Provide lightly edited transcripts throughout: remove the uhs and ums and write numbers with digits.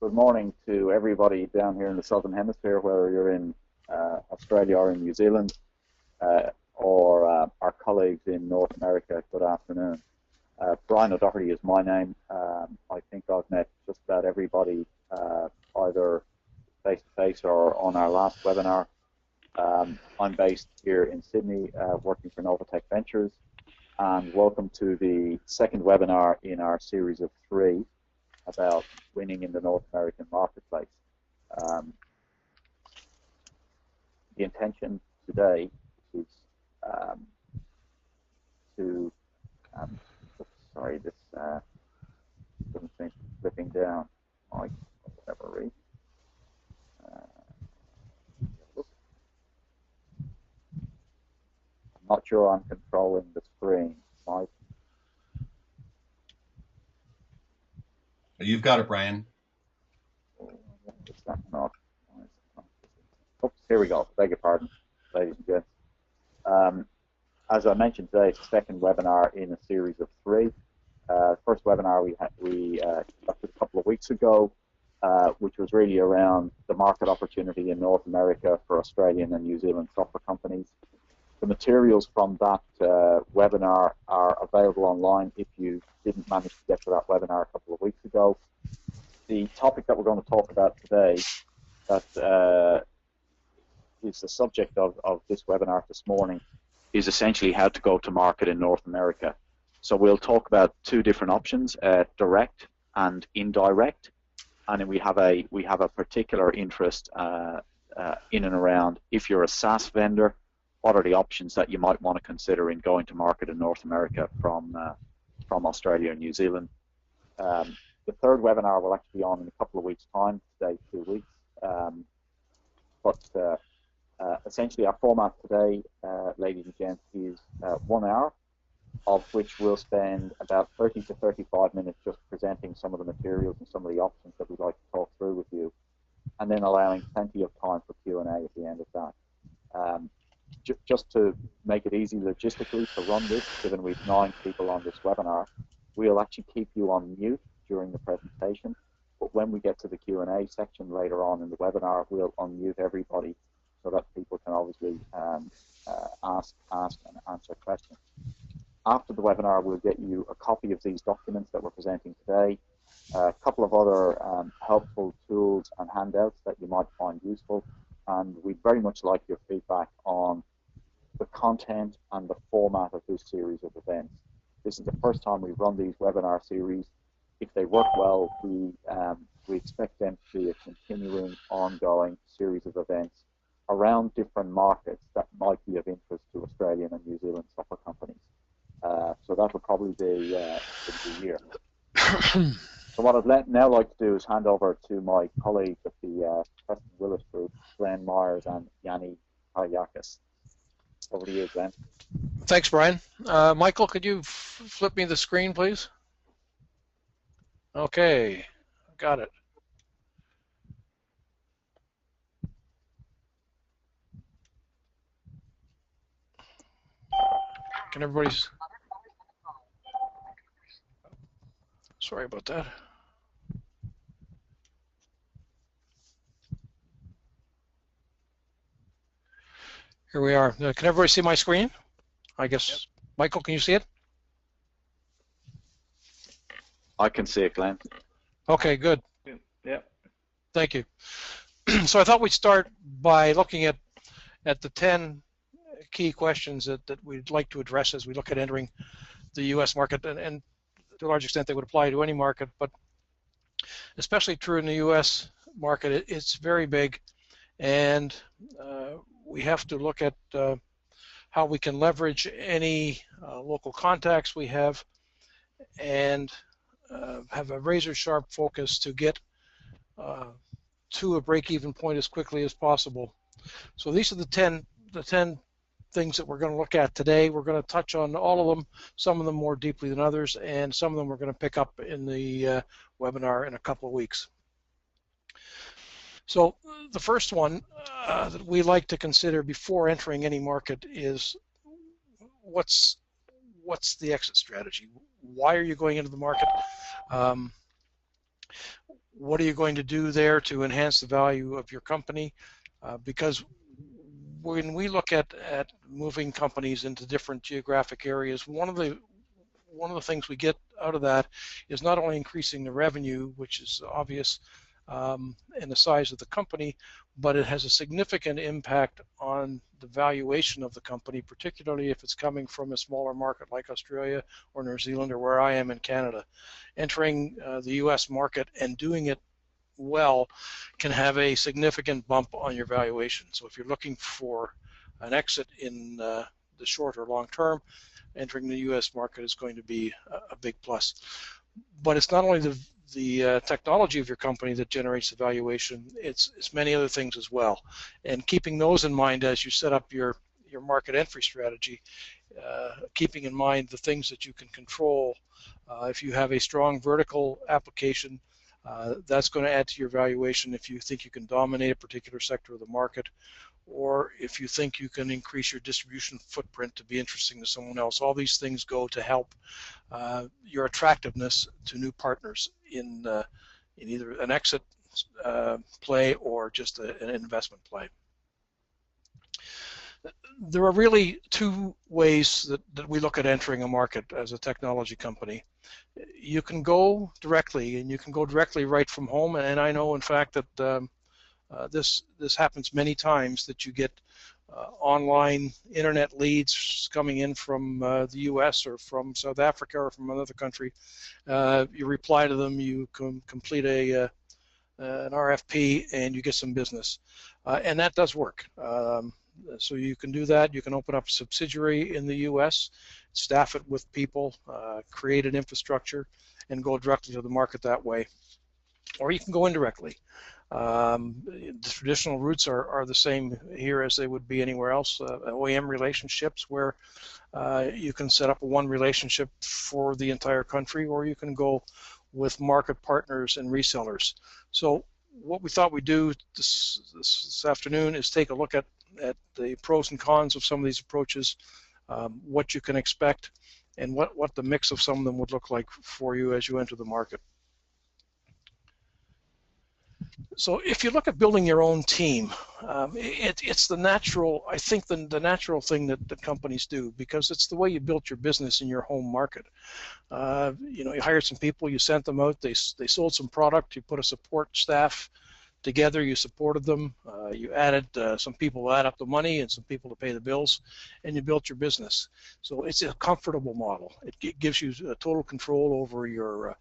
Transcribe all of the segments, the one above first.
good morning to everybody down here in the Southern Hemisphere, whether you're in Australia or in New Zealand, or our colleagues in North America. Good afternoon. Brian O'Doherty is my name. I think I've met just about everybody either face-to-face or on our last webinar. I'm based here in Sydney, working for Novatech Ventures, and welcome to the second webinar in our series of 3 about winning in the North American marketplace. The intention today is sorry, this doesn't seem to be flipping down. I whatever reason. I'm not sure I'm controlling the screen. Mike. You've got it, Brian. Is that not? Oops, here we go. Beg your pardon, ladies and gents. As I mentioned today, it's the second webinar in a series of 3. First webinar we conducted a couple of weeks ago, which was really around the market opportunity in North America for Australian and New Zealand software companies. The materials from that webinar are available online if you didn't manage to get to that webinar a couple of weeks ago. The topic that we're going to talk about today, that is the subject of this webinar this morning, is essentially how to go to market in North America. So we'll talk about 2 different options, direct and indirect, and then we have a particular interest in and around, if you're a SaaS vendor, what are the options that you might want to consider in going to market in North America from Australia and New Zealand. The third webinar will actually be on in a couple of weeks' time, today 2 weeks. But essentially our format today, ladies and gents, is 1 hour, of which we'll spend about 30 to 35 minutes just presenting some of the materials and some of the options that we'd like to talk through with you, and then allowing plenty of time for Q&A at the end of that. Just to make it easy logistically to run this, given we've 9 people on this webinar, we'll actually keep you on mute during the presentation, but when we get to the Q&A section later on in the webinar, we'll unmute everybody so that people can obviously ask and answer questions. After the webinar, we'll get you a copy of these documents that we're presenting today, a couple of other helpful tools and handouts that you might find useful, and we'd very much like your feedback on the content and the format of this series of events. This is the first time we've run these webinar series. If they work well, we expect them to be a continuing, ongoing series of events around different markets that might be of interest to Australian and New Zealand software companies. So that will probably be the year. So what I'd now like to do is hand over to my colleagues at the Preston Willis Group, Glenn Myers and Yanni Hayakis. Over to you, Glenn. Thanks, Brian. Michael, could you flip me the screen, please? Okay, got it. Can everybody's... Sorry about that. Here we are. Can everybody see my screen? I guess. Yep. Michael, can you see it? I can see it, Glenn. Okay, good. Yeah. Thank you. So I thought we'd start by looking at the 10 key questions that we'd like to address as we look at entering the U.S. market, and to a large extent they would apply to any market, but especially true in the U.S. market. It's very big, and we have to look at how we can leverage any local contacts we have and have a razor-sharp focus to get to a break-even point as quickly as possible. So these are the 10 things that we're going to look at today. We're going to touch on all of them, some of them more deeply than others, and some of them we're going to pick up in the webinar in a couple of weeks. So the first one that we like to consider before entering any market is what's the exit strategy? Why are you going into the market? what are you going to do there to enhance the value of your company? Because when we look at moving companies into different geographic areas, one of the things we get out of that is not only increasing the revenue, which is obvious, and the size of the company, but it has a significant impact on the valuation of the company, particularly if it's coming from a smaller market like Australia or New Zealand or where I am in Canada. Entering the US market and doing it well can have a significant bump on your valuation. So if you're looking for an exit in the short or long term, entering the US market is going to be a big plus. But it's not only the technology of your company that generates the valuation, it's many other things as well. And keeping those in mind as you set up your market entry strategy, keeping in mind the things that you can control. If you have a strong vertical application, that's going to add to your valuation if you think you can dominate a particular sector of the market, or if you think you can increase your distribution footprint to be interesting to someone else. All these things go to help your attractiveness to new partners in either an exit play or just an investment play. There are really two ways that we look at entering a market as a technology company. You can go directly, and you can go directly right from home, and I know in fact that this happens many times, that you get online internet leads coming in from the US or from South Africa or from another country. You reply to them, you complete an RFP, and you get some business. And that does work. So you can do that. You can open up a subsidiary in the US, staff it with people, create an infrastructure, and go directly to the market that way. Or you can go indirectly. The traditional routes are the same here as they would be anywhere else. OEM relationships, where you can set up one relationship for the entire country, or you can go with market partners and resellers. So what we thought we'd do this afternoon is take a look at the pros and cons of some of these approaches, what you can expect, and what the mix of some of them would look like for you as you enter the market. So if you look at building your own team, it's the natural, I think, the natural thing that companies do, because it's the way you built your business in your home market. You hired some people, you sent them out, they sold some product, you put a support staff together, you supported them, you added some people to add up the money and some people to pay the bills, and you built your business. So it's a comfortable model. It gives you total control over your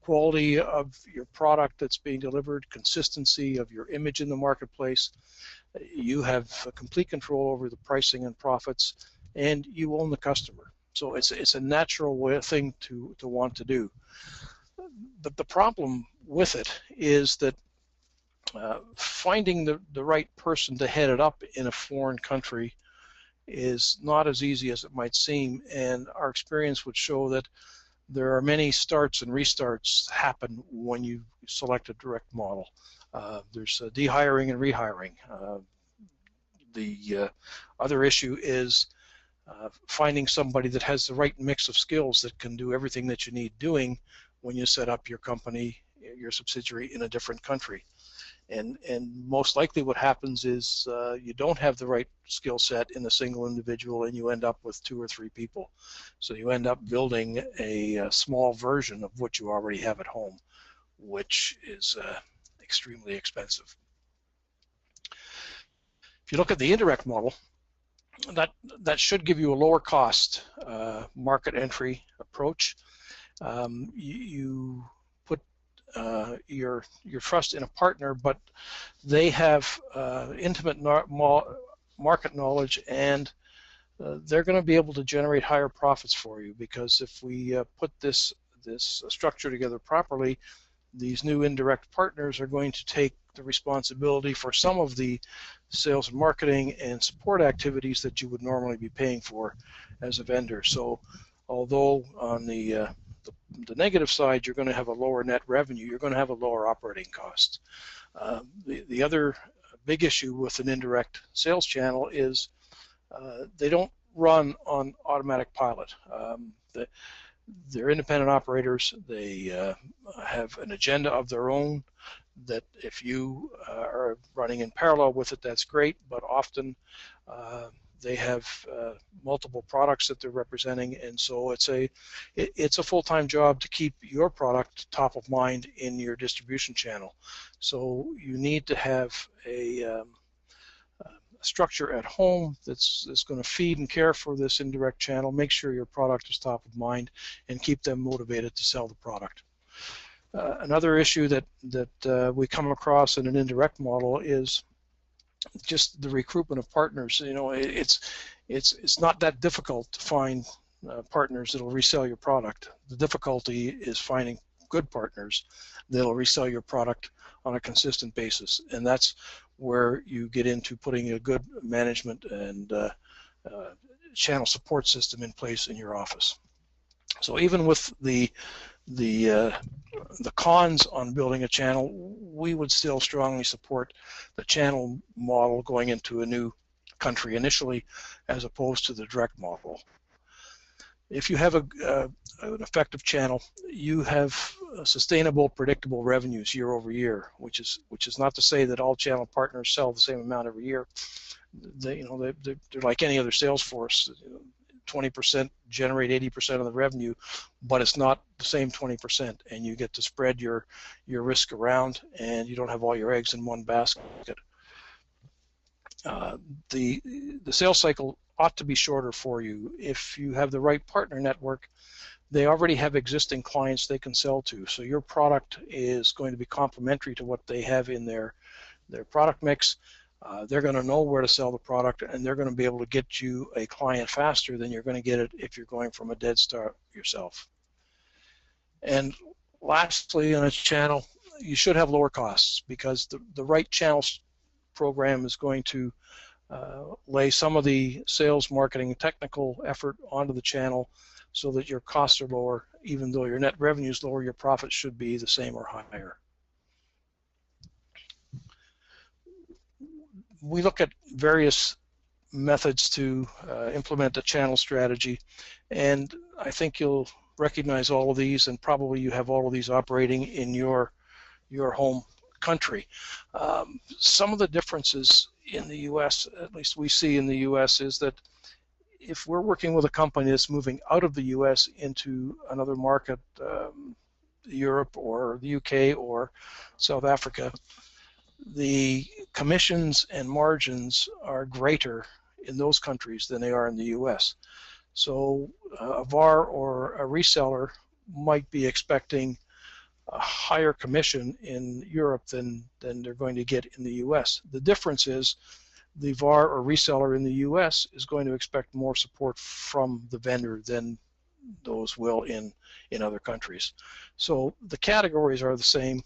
quality of your product that's being delivered, consistency of your image in the marketplace. You have complete control over the pricing and profits, and you own the customer. So it's a natural thing to want to do. But the problem with it is that finding the right person to head it up in a foreign country is not as easy as it might seem, and our experience would show that there are many starts and restarts happen when you select a direct model. There's dehiring and rehiring. The other issue is finding somebody that has the right mix of skills that can do everything that you need doing when you set up your company, your subsidiary, in a different country. And most likely what happens is you don't have the right skill set in a single individual, and you end up with 2 or 3 people. So you end up building a small version of what you already have at home, which is extremely expensive. If you look at the indirect model, that should give you a lower cost market entry approach. You put your trust in a partner, but they have intimate market knowledge, and they're going to be able to generate higher profits for you, because if we put this structure together properly, these new indirect partners are going to take the responsibility for some of the sales and marketing and support activities that you would normally be paying for as a vendor. So although on the negative side you're going to have a lower net revenue, you're going to have a lower operating cost. The other big issue with an indirect sales channel is they don't run on automatic pilot. They're independent operators. They have an agenda of their own that if you are running in parallel with it, that's great, but often they have multiple products that they're representing, and so it's a full-time job to keep your product top of mind in your distribution channel. So you need to have a structure at home that's going to feed and care for this indirect channel, make sure your product is top of mind, and keep them motivated to sell the product. Another issue that we come across in an indirect model is just the recruitment of partners. You know, it's not that difficult to find partners that'll resell your product. The difficulty is finding good partners that'll resell your product on a consistent basis, and that's where you get into putting a good management and channel support system in place in your office. So even with the cons on building a channel, we would still strongly support the channel model going into a new country initially, as opposed to the direct model. If you have an effective channel, you have sustainable, predictable revenues year over year, which is not to say that all channel partners sell the same amount every year. They're like any other sales force. 20% generate 80% of the revenue, but it's not the same 20%, and you get to spread your risk around, and you don't have all your eggs in one basket. The sales cycle ought to be shorter for you. If you have the right partner network, they already have existing clients they can sell to, so your product is going to be complementary to what they have in their product mix. They're going to know where to sell the product, and they're going to be able to get you a client faster than you're going to get it if you're going from a dead start yourself. And lastly, on a channel, you should have lower costs, because the right channel program is going to lay some of the sales, marketing, and technical effort onto the channel so that your costs are lower. Even though your net revenue is lower, your profits should be the same or higher. We look at various methods to implement a channel strategy, and I think you'll recognize all of these, and probably you have all of these operating in your home country. Some of the differences in the U.S., at least we see in the U.S., is that if we're working with a company that's moving out of the U.S. into another market, Europe or the UK or South Africa, the commissions and margins are greater in those countries than they are in the U.S. So a VAR or a reseller might be expecting a higher commission in Europe than they're going to get in the U.S. The difference is the VAR or reseller in the U.S. is going to expect more support from the vendor than those will in other countries. So the categories are the same,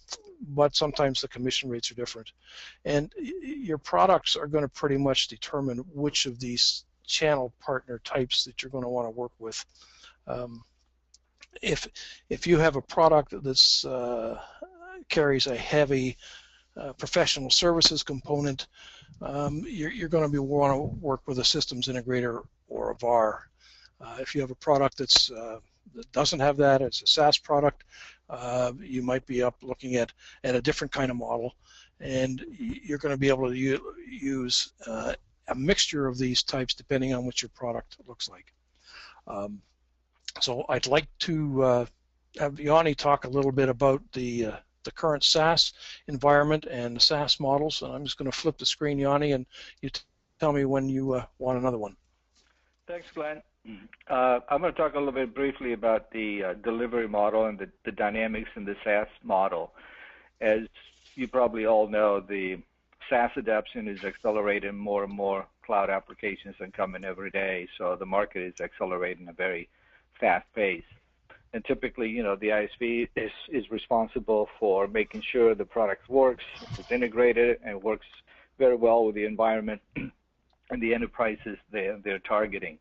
but sometimes the commission rates are different. And your products are going to pretty much determine which of these channel partner types that you're going to want to work with. If you have a product that's carries a heavy professional services component, you're going to want to work with a systems integrator or a VAR. If you have a product that doesn't have that, it's a SaaS product, you might be looking at a different kind of model, and you're going to be able to use a mixture of these types depending on what your product looks like. So I'd like to have Yanni talk a little bit about the current SaaS environment and the SaaS models. And I'm just going to flip the screen, Yanni, and you tell me when you want another one. Thanks, Glenn. I'm going to talk a little bit briefly about the delivery model and the dynamics in the SaaS model. As you probably all know, the SaaS adoption is accelerating. More and more cloud applications are coming every day, so the market is accelerating at a very fast pace. And typically, you know, the ISV is responsible for making sure the product works, it's integrated, and works very well with the environment and the enterprises they're targeting.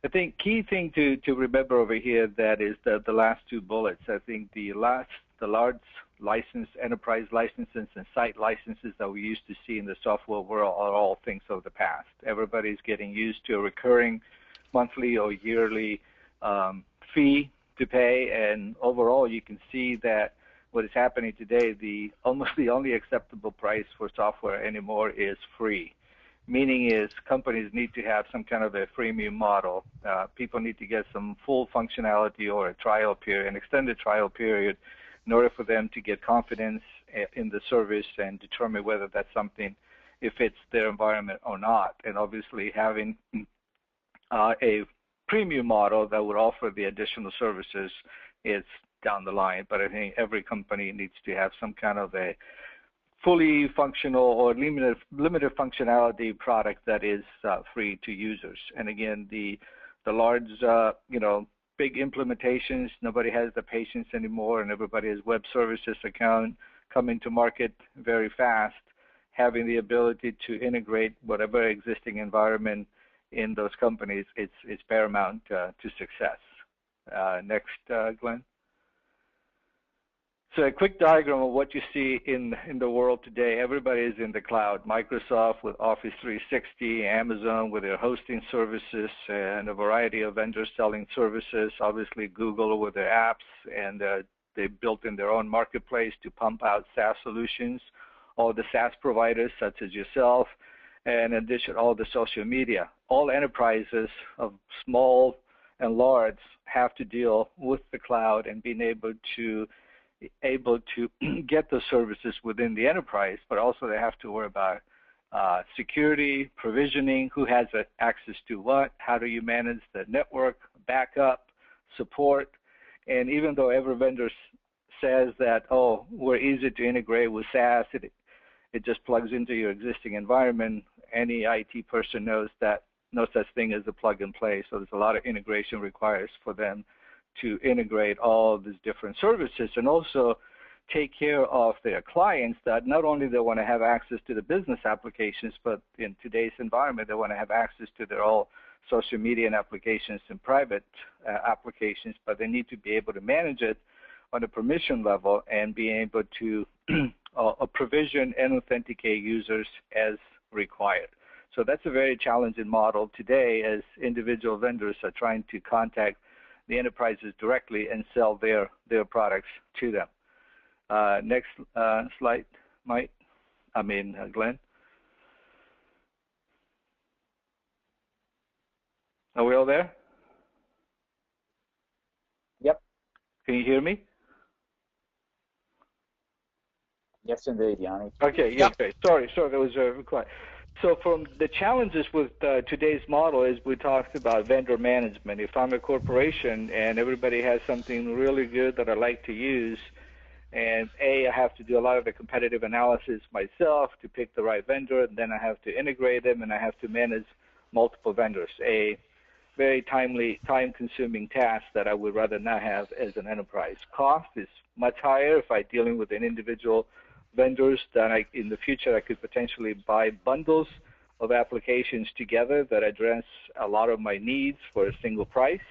I think key thing to remember over here, that is the last two bullets. I think the large license, enterprise licenses and site licenses that we used to see in the software world are all things of the past. Everybody's getting used to a recurring monthly or yearly fee to pay, and overall you can see that what is happening today, almost the only acceptable price for software anymore is free. Meaning is companies need to have some kind of a freemium model. People need to get some full functionality or a trial period, an extended trial period, in order for them to get confidence in the service and determine whether that's something, if it's their environment or not. And obviously having a premium model that would offer the additional services is down the line. But I think every company needs to have some kind of a fully functional or limited functionality product that is free to users. And again, the large, big implementations, nobody has the patience anymore, and everybody has web services account coming to market very fast. Having the ability to integrate whatever existing environment in those companies, it's paramount to success. Next, Glenn. So a quick diagram of what you see in the world today. Everybody is in the cloud. Microsoft with Office 360, Amazon with their hosting services, and a variety of vendors selling services. Obviously Google with their apps, and they built in their own marketplace to pump out SaaS solutions. All the SaaS providers such as yourself, and in addition all the social media. All enterprises of small and large have to deal with the cloud and being able to get the services within the enterprise, but also they have to worry about security, provisioning, who has access to what, how do you manage the network, backup, support. And even though every vendor says that, oh, we're easy to integrate with SaaS, it just plugs into your existing environment, any IT person knows that no such thing as a plug and play. So there's a lot of integration required for them to integrate all these different services and also take care of their clients that not only they want to have access to the business applications, but in today's environment, they want to have access to their all social media and applications and private applications, but they need to be able to manage it on a permission level and be able to provision and authenticate users as required. So that's a very challenging model today as individual vendors are trying to contact the enterprises directly and sell their products to them. Next slide, Glenn. Are we all there? Yep. Can you hear me? Yes, indeed, Yanni. Okay, yeah, okay. Sorry, that was quiet. So from the challenges with today's model is we talked about vendor management. If I'm a corporation and everybody has something really good that I like to use, and I have to do a lot of the competitive analysis myself to pick the right vendor, and then I have to integrate them, and I have to manage multiple vendors. A very time-consuming task that I would rather not have as an enterprise. Cost is much higher if I'm dealing with an individual vendors that in the future I could potentially buy bundles of applications together that address a lot of my needs for a single price.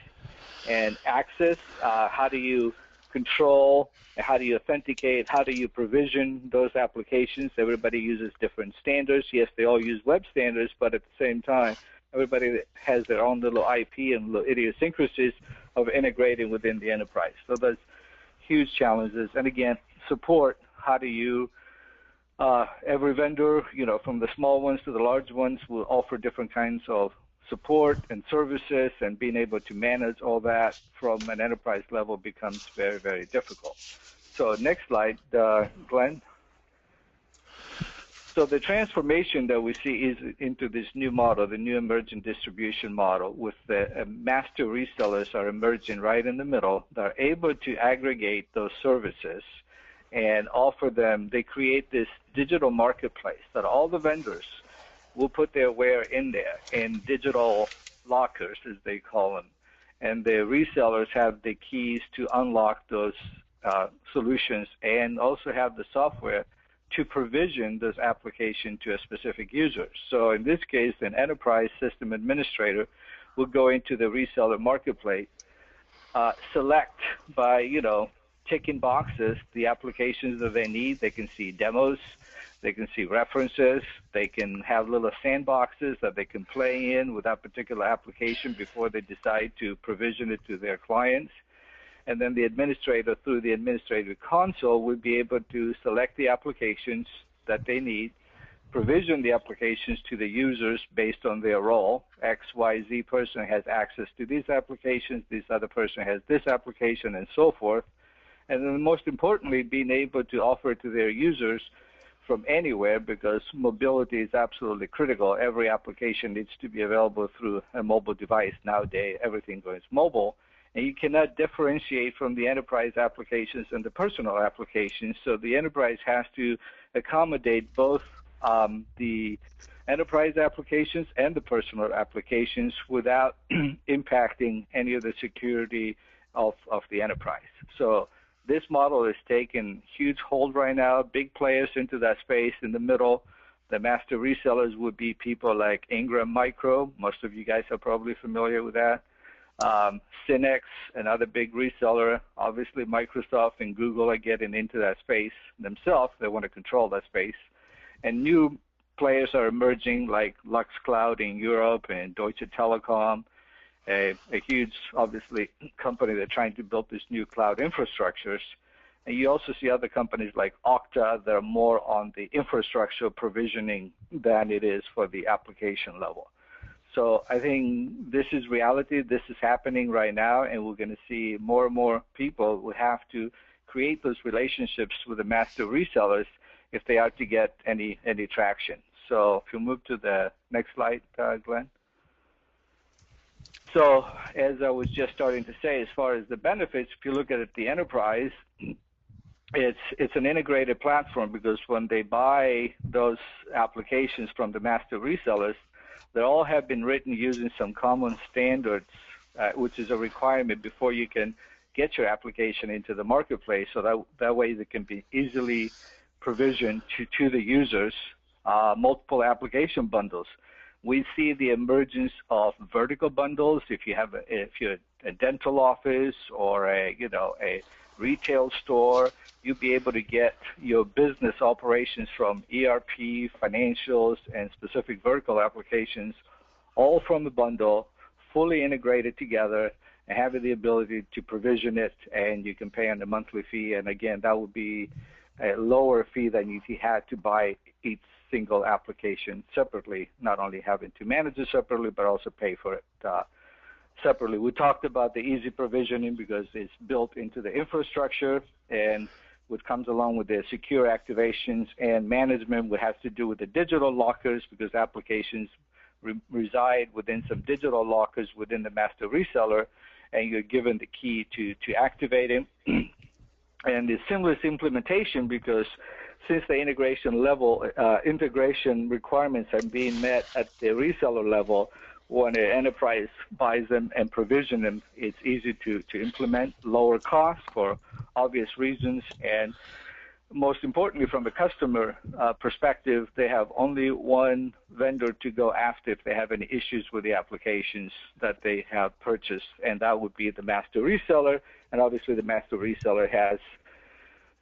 And access, how do you control, how do you authenticate, how do you provision those applications? Everybody uses different standards. Yes, they all use web standards, but at the same time, everybody has their own little IP and little idiosyncrasies of integrating within the enterprise. So there's huge challenges. And again, support. How do you, every vendor, from the small ones to the large ones will offer different kinds of support and services, and being able to manage all that from an enterprise level becomes very, very difficult. So next slide, Glenn. So the transformation that we see is into this new model, the new emergent distribution model, with the master resellers are emerging right in the middle. They're able to aggregate those services and offer them. They create this digital marketplace that all the vendors will put their ware in there in digital lockers, as they call them. And the resellers have the keys to unlock those solutions and also have the software to provision this application to a specific user. So in this case, an enterprise system administrator will go into the reseller marketplace, select by, ticking boxes, the applications that they need. They can see demos, they can see references, they can have little sandboxes that they can play in with that particular application before they decide to provision it to their clients. and then the administrator through the administrative console would be able to select the applications that they need, provision the applications to the users based on their role. XYZ person has access to these applications, this other person has this application, and so forth. And then most importantly, being able to offer to their users from anywhere, because mobility is absolutely critical. Every application needs to be available through a mobile device. Nowadays, everything goes mobile. And you cannot differentiate from the enterprise applications and the personal applications. So the enterprise has to accommodate both the enterprise applications and the personal applications without impacting any of the security of the enterprise. So this model is taking huge hold right now, big players into that space. In the middle, the master resellers would be people like Ingram Micro. Most of you guys are probably familiar with that. Synex, another big reseller. Obviously, Microsoft and Google are getting into that space themselves. They want to control that space. And new players are emerging like Lux Cloud in Europe and Deutsche Telekom, a huge, obviously, company that's trying to build these new cloud infrastructures. And you also see other companies like Okta that are more on the infrastructure provisioning than it is for the application level. So I think this is reality. This is happening right now, and we're going to see more and more people who have to create those relationships with the master resellers if they are to get any traction. So if you move to the next slide, Glenn. So as I was just starting to say, as far as the benefits, if you look at it, the enterprise, it's an integrated platform, because when they buy those applications from the master resellers, they all have been written using some common standards, which is a requirement before you can get your application into the marketplace. So that way they can be easily provisioned to the users, multiple application bundles. We see the emergence of vertical bundles. If you're a dental office or a retail store, you'll be able to get your business operations from ERP, financials, and specific vertical applications all from the bundle, fully integrated together, and having the ability to provision it, and you can pay on a monthly fee. And again, that would be a lower fee than if you had to buy each single application separately, not only having to manage it separately, but also pay for it separately. We talked about the easy provisioning because it's built into the infrastructure, and what comes along with the secure activations and management, what has to do with the digital lockers, because applications reside within some digital lockers within the master reseller, and you're given the key to activate it. And the seamless implementation, because since the integration requirements are being met at the reseller level, when an enterprise buys them and provision them, it's easy to implement, lower costs for obvious reasons, and most importantly, from the customer perspective, they have only one vendor to go after if they have any issues with the applications that they have purchased, and that would be the master reseller. And obviously, the master reseller has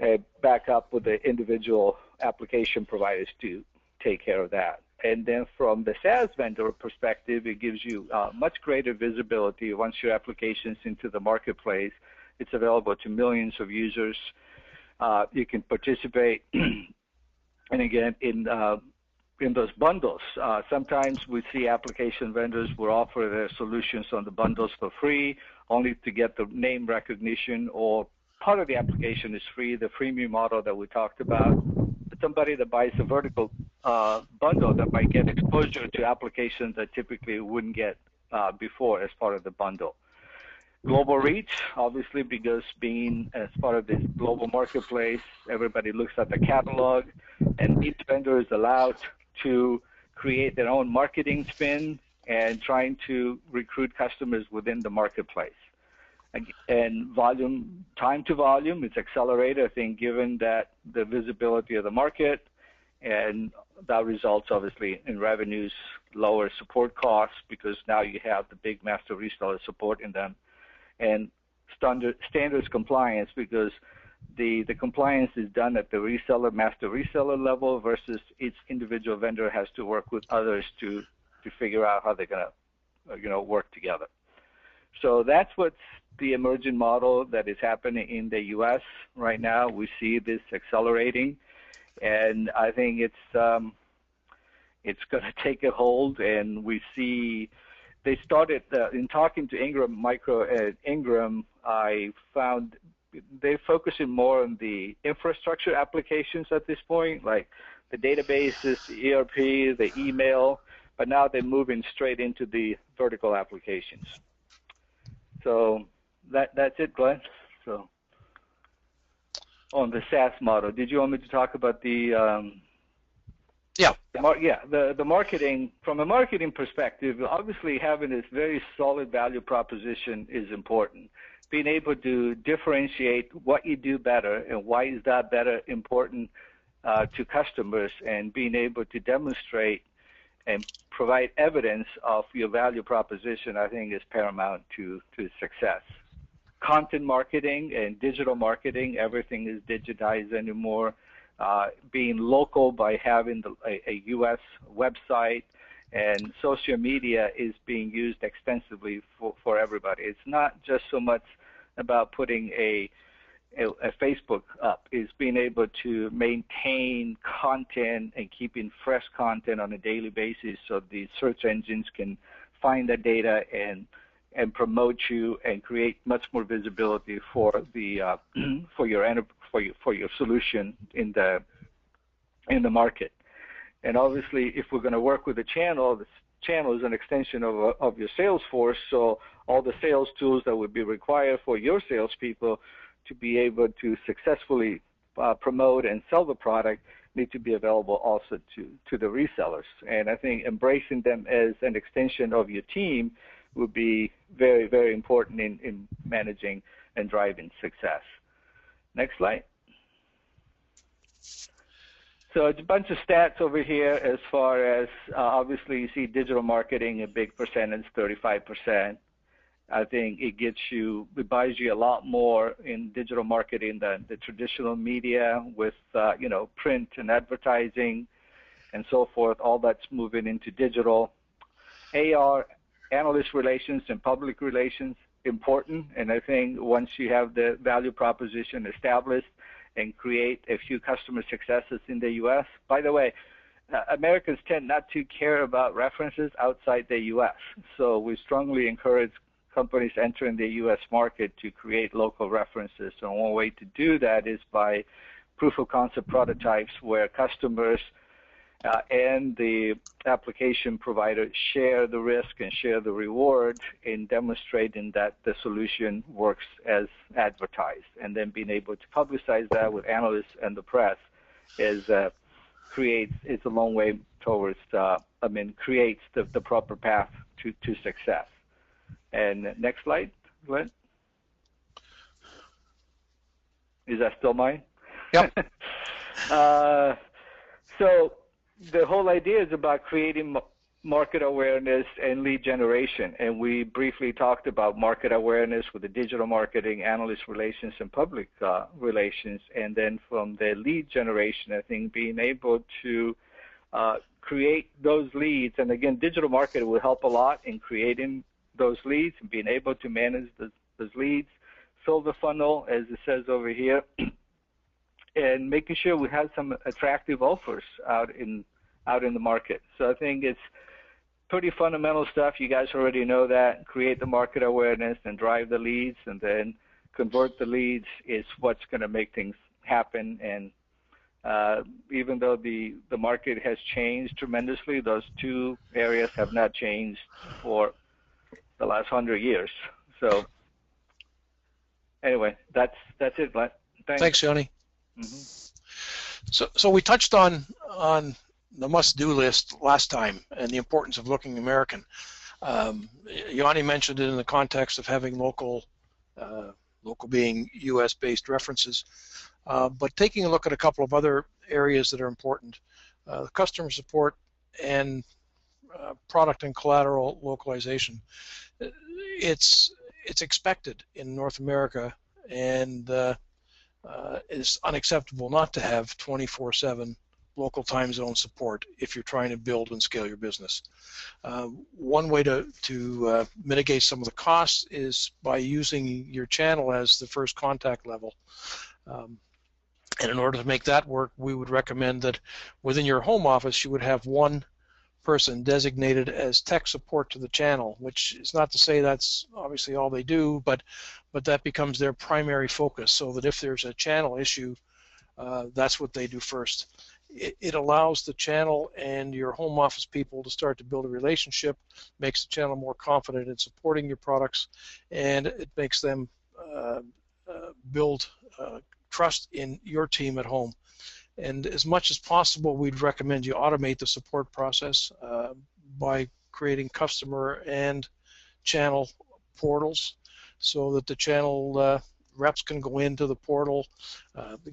a backup with the individual application providers to take care of that. And then from the SaaS vendor perspective, it gives you much greater visibility. Once your application's into the marketplace, it's available to millions of users. You can participate, and again, in those bundles. Sometimes we see application vendors will offer their solutions on the bundles for free, only to get the name recognition, or part of the application is free, the freemium model that we talked about. But somebody that buys a vertical bundle that might get exposure to applications that typically wouldn't get before as part of the bundle. Global reach, obviously, because being as part of this global marketplace, everybody looks at the catalog, and each vendor is allowed to create their own marketing spin and trying to recruit customers within the marketplace. And volume, time to volume, it's accelerated, I think, given that the visibility of the market, and that results, obviously, in revenues, lower support costs, because now you have the big master reseller supporting them, and standards compliance, because the compliance is done at the reseller, master reseller level, versus each individual vendor has to work with others to figure out how they're going to work together. So that's what's the emerging model that is happening in the U.S. right now. We see this accelerating, and I think it's going to take a hold. And we see they started in talking to Ingram. I found they're focusing more on the infrastructure applications at this point, like the databases, the ERP, the email, but now they're moving straight into the vertical applications. So that's it, Glenn. So on the SaaS model, did you want me to talk about the the marketing? From a marketing perspective, obviously having this very solid value proposition is important. Being able to differentiate what you do better and why is that better important to customers, and being able to demonstrate and provide evidence of your value proposition, I think, is paramount to success. Content marketing and digital marketing, everything is digitized anymore. Being local by having a U.S. website, and social media is being used extensively for everybody. It's not just so much about putting a Facebook up. It's being able to maintain content and keeping fresh content on a daily basis, so the search engines can find that data and promote you and create much more visibility for the for your solution in the market. And obviously, if we're going to work with a channel, the channel is an extension of your sales force. So all the sales tools that would be required for your salespeople to be able to successfully promote and sell the product need to be available also to the resellers. And I think embracing them as an extension of your team would be very, very important in managing and driving success. Next slide. So it's a bunch of stats over here as far as, obviously you see digital marketing, a big percentage, 35%. I think it buys you a lot more in digital marketing than the traditional media with, print and advertising and so forth. All that's moving into digital. AR, analyst relations and public relations, important. And I think once you have the value proposition established and create a few customer successes in the U.S. By the way, Americans tend not to care about references outside the U.S. So we strongly encourage companies entering the U.S. market to create local references. So one way to do that is by proof of concept prototypes where customers and the application provider share the risk and share the reward in demonstrating that the solution works as advertised. And then being able to publicize that with analysts and the press is it's a long way towards creates the proper path to success. And next slide, Glenn. Is that still mine? Yep. So the whole idea is about creating market awareness and lead generation. And we briefly talked about market awareness with the digital marketing, analyst relations, and public relations. And then from the lead generation, I think being able to create those leads. And again, digital marketing will help a lot in creating those leads and being able to manage those leads, fill the funnel, as it says over here, and making sure we have some attractive offers out in the market. So I think it's pretty fundamental stuff. You guys already know that. Create the market awareness and drive the leads, and then convert the leads is what's going to make things happen. And even though the market has changed tremendously, those two areas have not changed for the last 100 years. So anyway, that's it, Glenn. Thanks, Yoni. Mm-hmm. So we touched on the must-do list last time and the importance of looking American. Yoni mentioned it in the context of having local being U.S.-based references, but taking a look at a couple of other areas that are important, customer support and product and collateral localization. It's expected in North America, and it's unacceptable not to have 24/7 local time zone support if you're trying to build and scale your business. One way to mitigate some of the costs is by using your channel as the first contact level. And in order to make that work, we would recommend that within your home office you would have one person designated as tech support to the channel, which is not to say that's obviously all they do, but that becomes their primary focus, so that if there's a channel issue, that's what they do first. It allows the channel and your home office people to start to build a relationship, makes the channel more confident in supporting your products, and it makes them build trust in your team at home. And as much as possible, we'd recommend you automate the support process by creating customer and channel portals, so that the channel reps can go into the portal,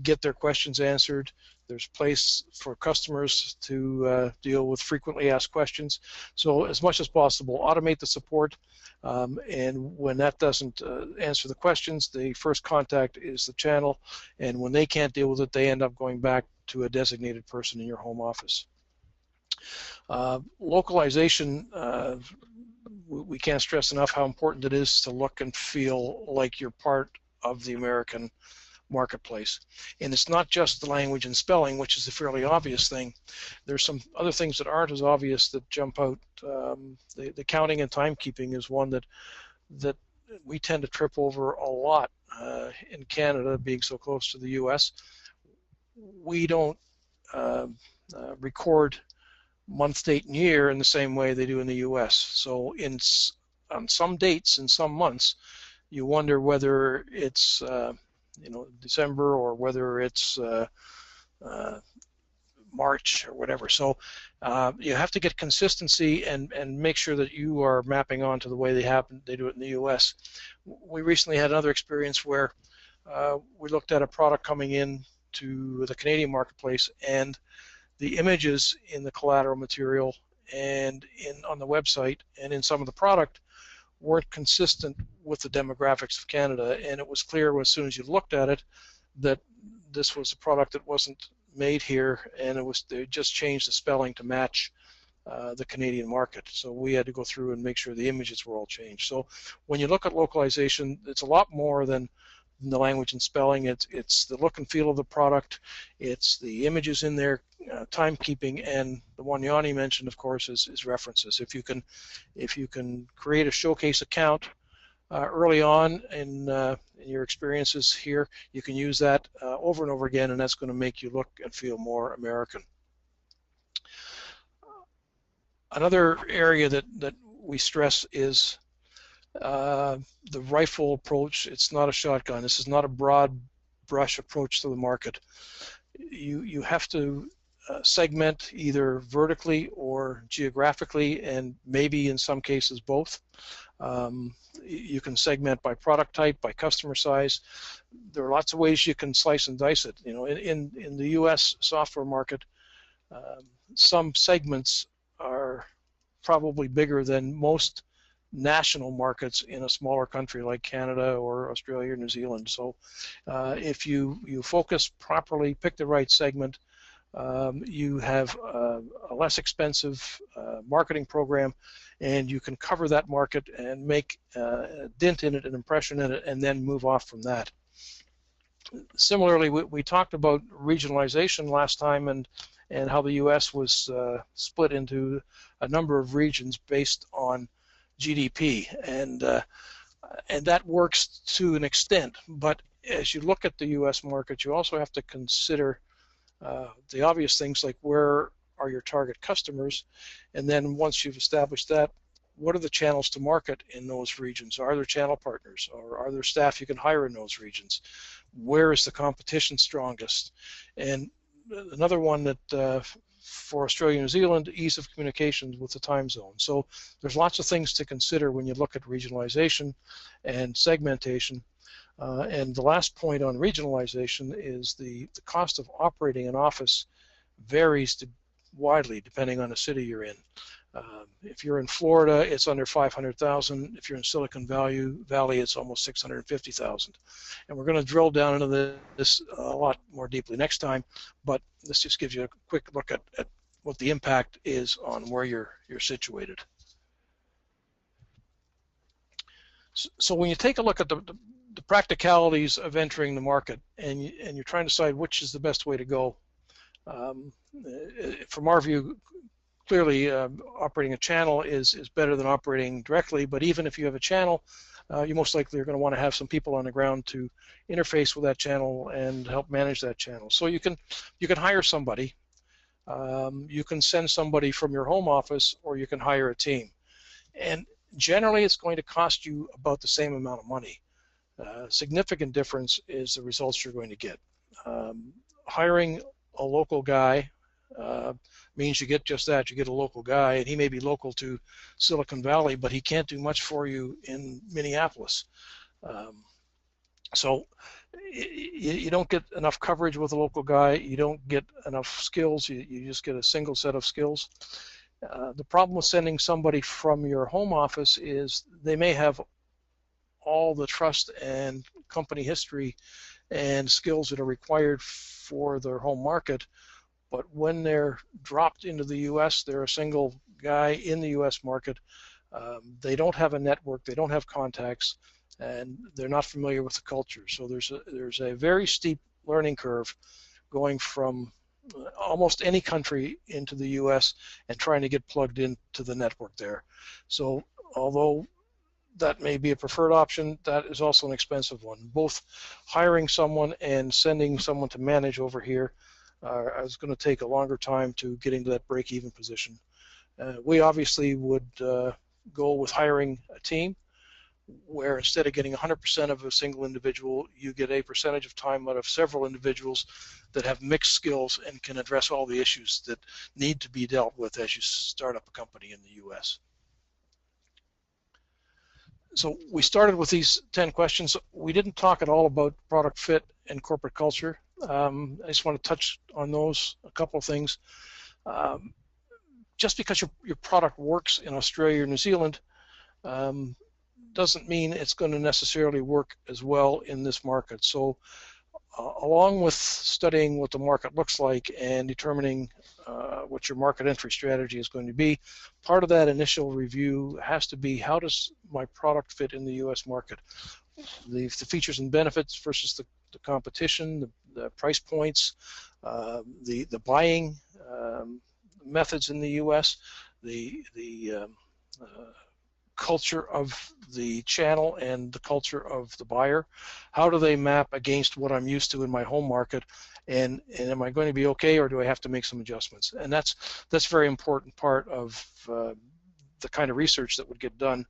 get their questions answered. There's place for customers to deal with frequently asked questions. So as much as possible, automate the support, and when that doesn't answer the questions, the first contact is the channel, and when they can't deal with it, they end up going back to a designated person in your home office. Localization, we can't stress enough how important it is to look and feel like you're part of the American marketplace. And it's not just the language and spelling, which is a fairly obvious thing. There's some other things that aren't as obvious that jump out. The counting and timekeeping is one that we tend to trip over a lot in Canada, being so close to the US. We don't record month, date, and year in the same way they do in the US. So on some dates in some months, you wonder whether it's December or whether it's March or whatever. So you have to get consistency and make sure that you are mapping on to the way they do it in the US. We recently had another experience where we looked at a product coming in to the Canadian marketplace, and the images in the collateral material and on the website and in some of the product weren't consistent with the demographics of Canada, and it was clear as soon as you looked at it that this was a product that wasn't made here, and they just changed the spelling to match the Canadian market. So we had to go through and make sure the images were all changed. So when you look at localization, it's a lot more than the language and spelling. It's the look and feel of the product, it's the images in there, timekeeping, and the one Yanni mentioned, of course, is references. If you can create a showcase account early on in your experiences here, you can use that over and over again, and that's going to make you look and feel more American. Another area that we stress is the rifle approach. It's not a shotgun. This is not a broad brush approach to the market. You have to segment either vertically or geographically, and maybe in some cases both. You can segment by product type, by customer size. There are lots of ways you can slice and dice it. In the U.S. software market, some segments are probably bigger than most national markets in a smaller country like Canada or Australia or New Zealand. So if you focus properly, pick the right segment, you have a less expensive marketing program, and you can cover that market and make a dent in it, an impression in it, and then move off from that. Similarly, we talked about regionalization last time, and how the U.S. was split into a number of regions based on GDP, and that works to an extent. But as you look at the U.S. market, you also have to consider the obvious things like where are your target customers, and then once you've established that, what are the channels to market in those regions? Are there channel partners, or are there staff you can hire in those regions? Where is the competition strongest? And another one that for Australia and New Zealand, ease of communications with the time zone. So there's lots of things to consider when you look at regionalization and segmentation. And the last point on regionalization is the cost of operating an office varies widely depending on the city you're in. If you're in Florida, it's under 500,000. If you're in Silicon Valley, it's almost 650,000. And we're going to drill down into this a lot more deeply next time, but this just gives you a quick look at what the impact is on where you're situated. So when you take a look at the practicalities of entering the market, and you're trying to decide which is the best way to go, from our view, clearly operating a channel is better than operating directly, but even if you have a channel, you most likely are going to want to have some people on the ground to interface with that channel and help manage that channel. So you can hire somebody, you can send somebody from your home office, or you can hire a team. And generally it's going to cost you about the same amount of money. Significant difference is the results you're going to get. Hiring a local guy means you get just that. You get a local guy, and he may be local to Silicon Valley, but he can't do much for you in Minneapolis. So you don't get enough coverage with a local guy. You don't get enough skills. You just get a single set of skills. The problem with sending somebody from your home office is they may have all the trust and company history and skills that are required for their home market, but when they're dropped into the U.S., they're a single guy in the U.S. market. They don't have a network, they don't have contacts, and they're not familiar with the culture. So there's a very steep learning curve going from almost any country into the U.S. and trying to get plugged into the network there. So although that may be a preferred option, that is also an expensive one. Both hiring someone and sending someone to manage over here is going to take a longer time to get into that break-even position. We obviously would go with hiring a team where instead of getting 100% of a single individual, you get a percentage of time out of several individuals that have mixed skills and can address all the issues that need to be dealt with as you start up a company in the U.S. So we started with these 10 questions. We didn't talk at all about product fit and corporate culture. I just want to touch on those, a couple of things. Just because your product works in Australia or New Zealand doesn't mean it's going to necessarily work as well in this market. So along with studying what the market looks like and determining what your market entry strategy is going to be, part of that initial review has to be, how does my product fit in the U.S. market? The features and benefits versus the competition, the price points, the buying methods in the U.S., the culture of the channel and the culture of the buyer. How do they map against what I'm used to in my home market, and am I going to be okay, or do I have to make some adjustments? And that's a very important part of the kind of research that would get done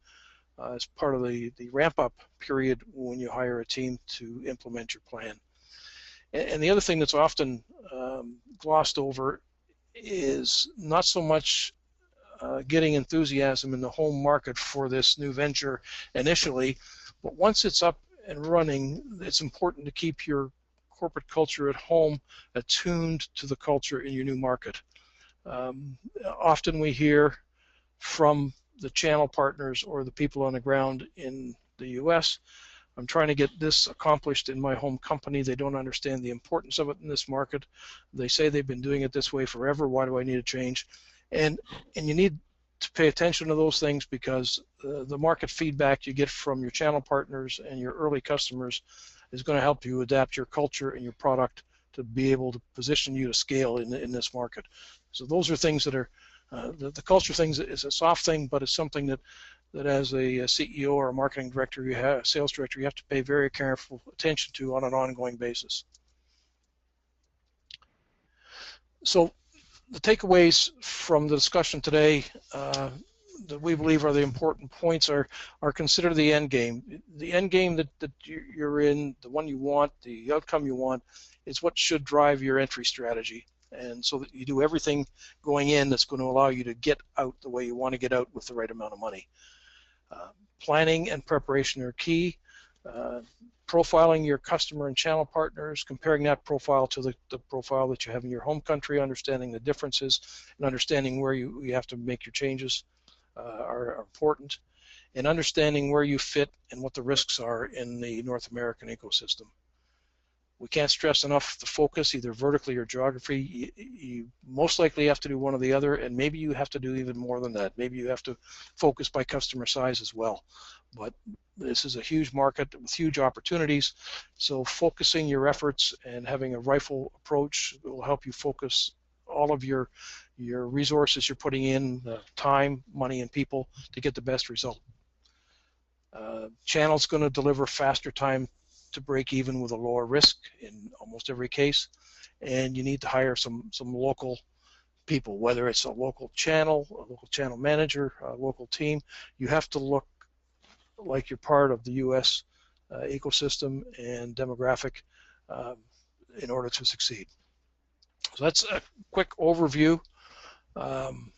as part of the ramp-up period when you hire a team to implement your plan. And the other thing that's often glossed over is not so much getting enthusiasm in the home market for this new venture initially, but once it's up and running, it's important to keep your corporate culture at home attuned to the culture in your new market. Often we hear from the channel partners or the people on the ground in the US, I'm trying to get this accomplished in my home company. They don't understand the importance of it in this market. They say they've been doing it this way forever. Why do I need a change? And you need to pay attention to those things, because the market feedback you get from your channel partners and your early customers is going to help you adapt your culture and your product to be able to position you to scale in this market. So those are things that are, the culture things is a soft thing, but it's something that as a CEO or a marketing director, sales director, you have to pay very careful attention to on an ongoing basis. So the takeaways from the discussion today that we believe are the important points are consider the end game. The end game that you're in, the one you want, the outcome you want, is what should drive your entry strategy. And so that you do everything going in that's going to allow you to get out the way you want to get out with the right amount of money. Planning and preparation are key. profiling your customer and channel partners, comparing that profile to the profile that you have in your home country, understanding the differences, and understanding where you have to make your changes are important, and understanding where you fit and what the risks are in the North American ecosystem. We can't stress enough the focus, either vertically or geography. You most likely have to do one or the other, and maybe you have to do even more than that. Maybe you have to focus by customer size as well. But this is a huge market with huge opportunities, so focusing your efforts and having a rifle approach will help you focus all of your resources you're putting in, time, money, and people to get the best result. Channel's going to deliver faster time to break even with a lower risk in almost every case, and you need to hire some local people, whether it's a local channel manager, a local team. You have to look like you're part of the U.S. Ecosystem and demographic in order to succeed. So that's a quick overview. I'm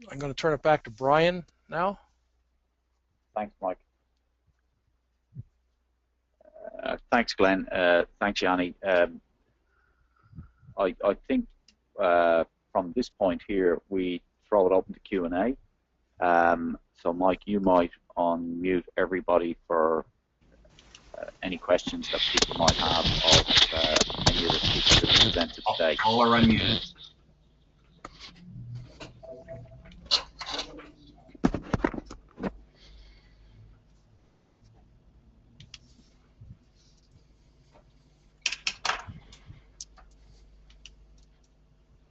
going to turn it back to Brian now. Thanks, Mike. Thanks, Glenn. Thanks, Yanni. I think from this point here, we throw it open to Q&A. So, Mike, you might unmute everybody for any questions that people might have of any of the speakers that presented today. All are unmuted.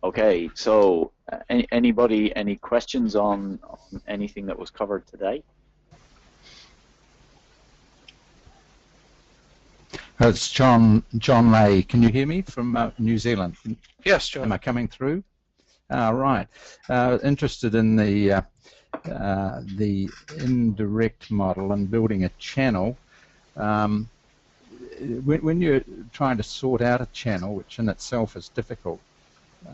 Okay, so anybody, any questions on anything that was covered today? It's John Ray. Can you hear me from New Zealand? Yes, John. Am I coming through? Right. Interested in the indirect model and building a channel. When you're trying to sort out a channel, which in itself is difficult,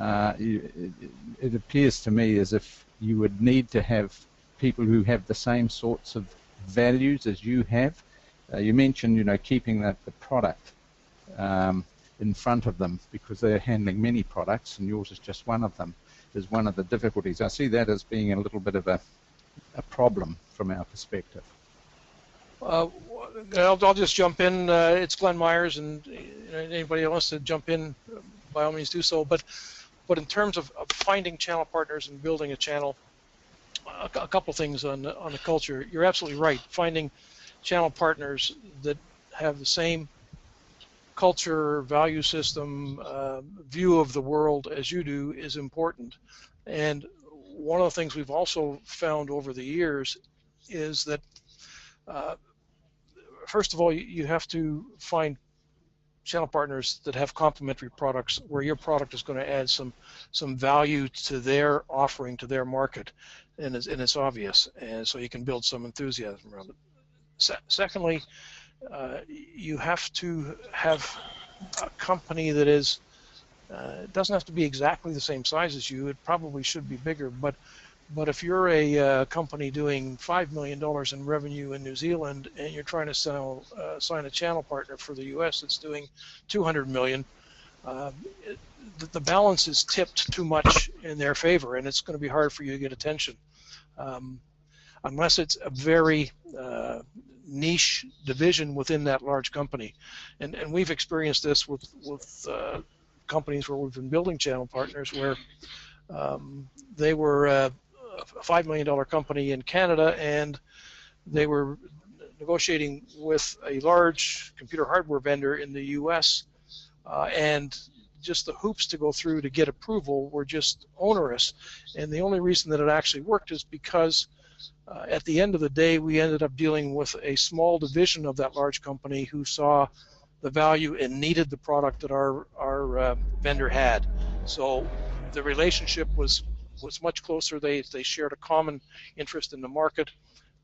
it appears to me as if you would need to have people who have the same sorts of values as you have. You mentioned, keeping the product in front of them because they're handling many products and yours is just one of them, is one of the difficulties. I see that as being a little bit of a problem from our perspective. I'll just jump in. It's Glenn Myers, and anybody who wants to jump in, by all means do so. But in terms of finding channel partners and building a channel, a couple things on the culture. You're absolutely right. Finding channel partners that have the same culture, value system, view of the world as you do is important. And one of the things we've also found over the years is that first of all, you have to find channel partners that have complementary products where your product is going to add some value to their offering, to their market, and it's obvious, and so you can build some enthusiasm around it. Secondly, you have to have a company that is it doesn't have to be exactly the same size as you. It probably should be bigger, but if you're a company doing $5 million in revenue in New Zealand and you're trying to sign a channel partner for the U.S. that's doing $200 million, the balance is tipped too much in their favor, and it's going to be hard for you to get attention unless it's a very niche division within that large company. And we've experienced this with companies where we've been building channel partners where they were a $5 million company in Canada, and they were negotiating with a large computer hardware vendor in the U.S., and just the hoops to go through to get approval were just onerous. And the only reason that it actually worked is because at the end of the day, we ended up dealing with a small division of that large company who saw the value and needed the product that our vendor had. So the relationship was much closer. They shared a common interest in the market,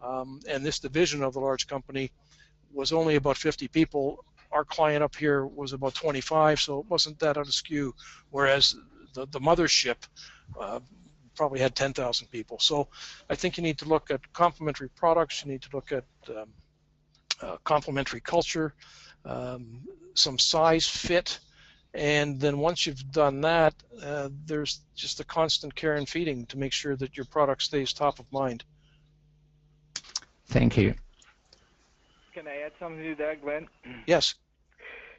and this division of the large company was only about 50 people. Our client up here was about 25, so it wasn't that out of skew, whereas the mothership probably had 10,000 people. So I think you need to look at complementary products. You need to look at complementary culture, some size fit, and then once you've done that, there's just a constant care and feeding to make sure that your product stays top of mind. Thank you. Can I add something to that, Glenn? Yes.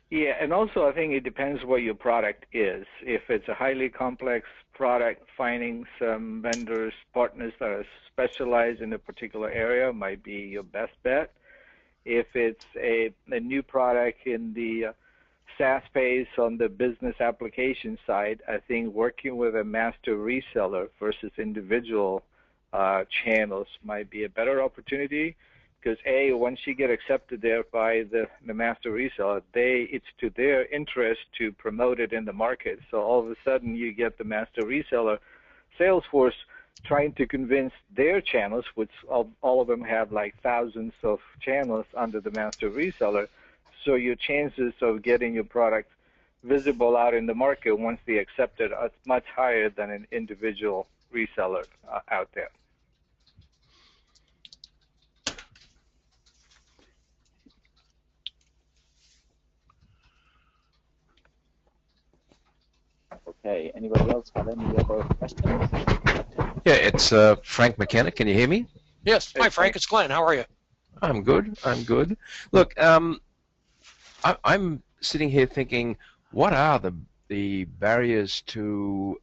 Yeah, and also I think it depends what your product is. If it's a highly complex product, finding some vendors, partners that are specialized in a particular area might be your best bet. If it's a new product in the SaaS space on the business application side, I think working with a master reseller versus individual channels might be a better opportunity, because once you get accepted there by the master reseller, it's to their interest to promote it in the market. So all of a sudden you get the master reseller sales force trying to convince their channels, which all of them have like thousands of channels under the master reseller. So your chances of getting your product visible out in the market once they accept it are much higher than an individual reseller out there. Okay, anybody else have any other questions? Yeah, it's Frank McKenna. Can you hear me? Yes. Hi, Frank. It's Glenn. How are you? I'm good. I'm good. Look, I'm sitting here thinking, what are the barriers to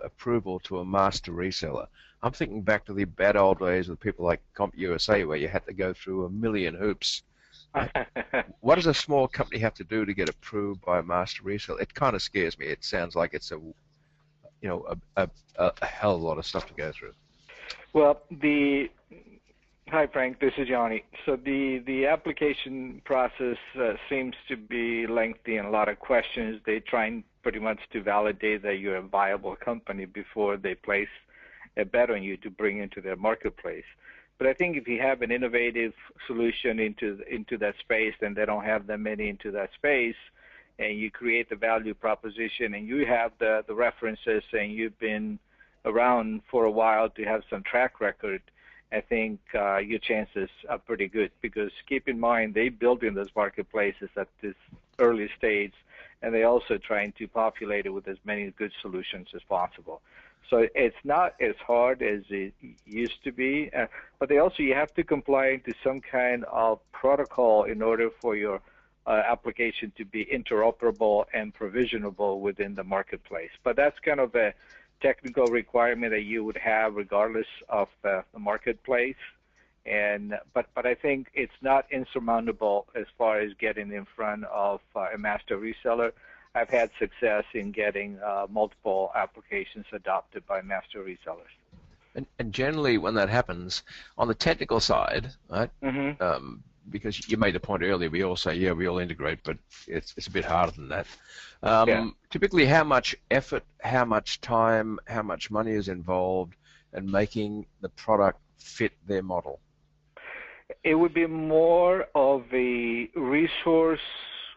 approval to a master reseller? I'm thinking back to the bad old days with people like CompUSA, where you had to go through a million hoops. What does a small company have to do to get approved by a master reseller? It kind of scares me. It sounds like it's a hell of a lot of stuff to go through. Well, hi Frank, this is Johnny. So the application process seems to be lengthy and a lot of questions. They try pretty much to validate that you're a viable company before they place a bet on you to bring into their marketplace. But I think if you have an innovative solution into that space, and they don't have that many into that space, and you create the value proposition, and you have the references, and you've been around for a while to have some track record, I think your chances are pretty good. Because keep in mind, they build in those marketplaces at this early stage, and they're also trying to populate it with as many good solutions as possible. So it's not as hard as it used to be, but you have to comply to some kind of protocol in order for your application to be interoperable and provisionable within the marketplace. But that's kind of a technical requirement that you would have regardless of the marketplace. But I think it's not insurmountable as far as getting in front of a master reseller. I've had success in getting multiple applications adopted by master resellers. And generally, when that happens, on the technical side, right? Mm-hmm. Because you made the point earlier, we all say, yeah, we all integrate, but it's a bit harder than that. Typically, how much effort, how much time, how much money is involved in making the product fit their model? It would be more of a resource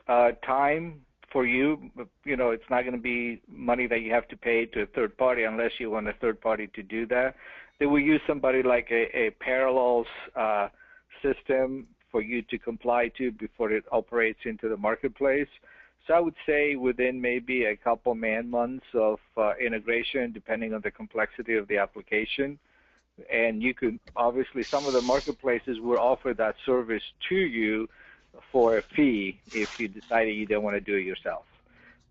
time for you. It's not going to be money that you have to pay to a third party unless you want a third party to do that. They will use somebody like a parallels system for you to comply to before it operates into the marketplace. So I would say within maybe a couple man-months of integration, depending on the complexity of the application. And you could, obviously, some of the marketplaces will offer that service to you for a fee if you decided you don't want to do it yourself.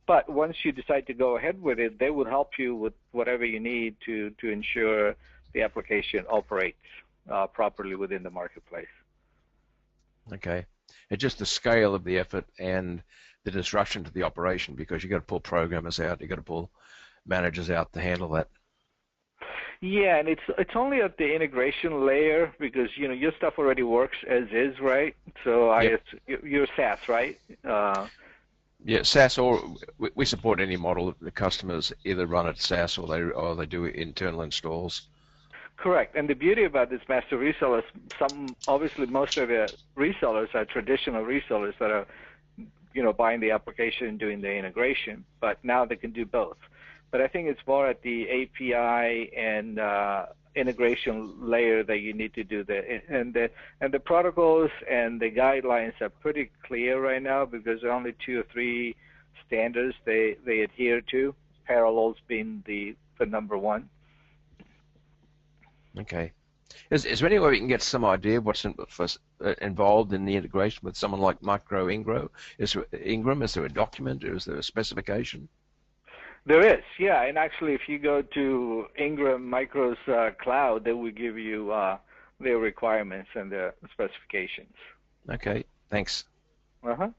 But once you decide to go ahead with it, they will help you with whatever you need to ensure the application operates properly within the marketplace. Okay. It's just the scale of the effort and the disruption to the operation, because you've got to pull programmers out, you've got to pull managers out to handle that. Yeah, and it's only at the integration layer, because your stuff already works as is, right? So Yep. You're SaaS, right? Yeah, SaaS, or we support any model. The customers either run it SaaS or they do internal installs. Correct. And the beauty about this master resellers, obviously most of the resellers are traditional resellers that are buying the application and doing the integration, but now they can do both. But I think it's more at the API and integration layer that you need to do there. And the protocols and the guidelines are pretty clear right now because there are only 2 or 3 standards they adhere to, parallels being the number one. Okay. Is there any way we can get some idea of what's involved in the integration with someone like Ingram? Is there a document? Is there a specification? There is, yeah. And actually, if you go to Ingram Micro's cloud, they will give you their requirements and their specifications. Okay, thanks. Uh-huh.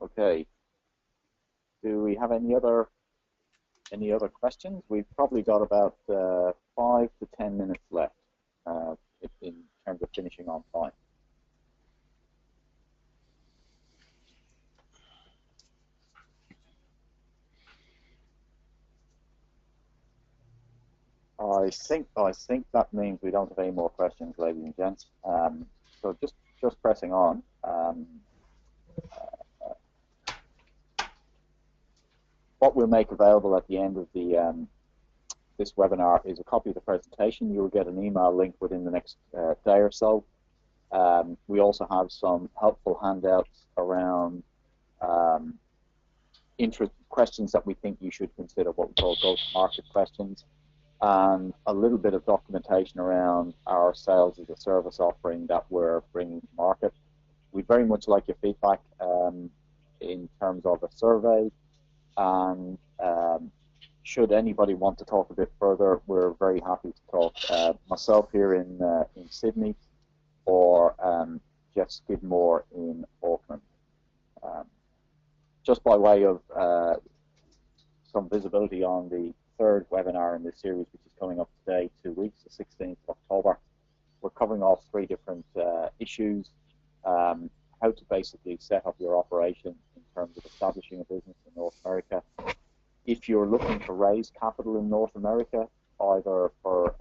Okay. Do we have any other questions? We've probably got about 5 to 10 minutes left in terms of finishing on time. I think that means we don't have any more questions, ladies and gents. So just pressing on. What we'll make available at the end of the this webinar is a copy of the presentation. You'll get an email link within the next day or so. We also have some helpful handouts around questions that we think you should consider, what we call go-to-market questions, and a little bit of documentation around our sales as a service offering that we're bringing to market. We'd very much like your feedback in terms of a survey, and should anybody want to talk a bit further, we're very happy to talk. Myself here in Sydney, or Jeff Skidmore in Auckland. Just by way of some visibility on the 3rd webinar in this series, which is coming up today, 2 weeks, the 16th of October. We're covering off 3 different issues. How to basically set up your operation in terms of establishing a business in North America. If you're looking to raise capital in North America, either for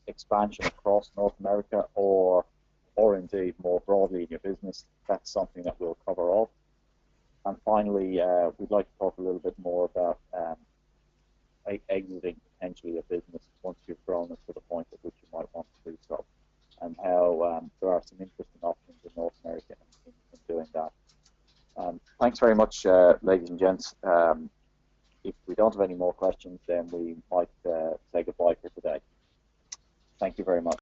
expansion across North America or indeed more broadly in your business, that's something that we'll cover off. And finally, we'd like to talk a little bit more about exiting potentially a business once you've grown it to the point at which you might want to do so, and how there are some interesting options in North America in doing that. Thanks very much, ladies and gents. If we don't have any more questions, then we might say goodbye for today. Thank you very much.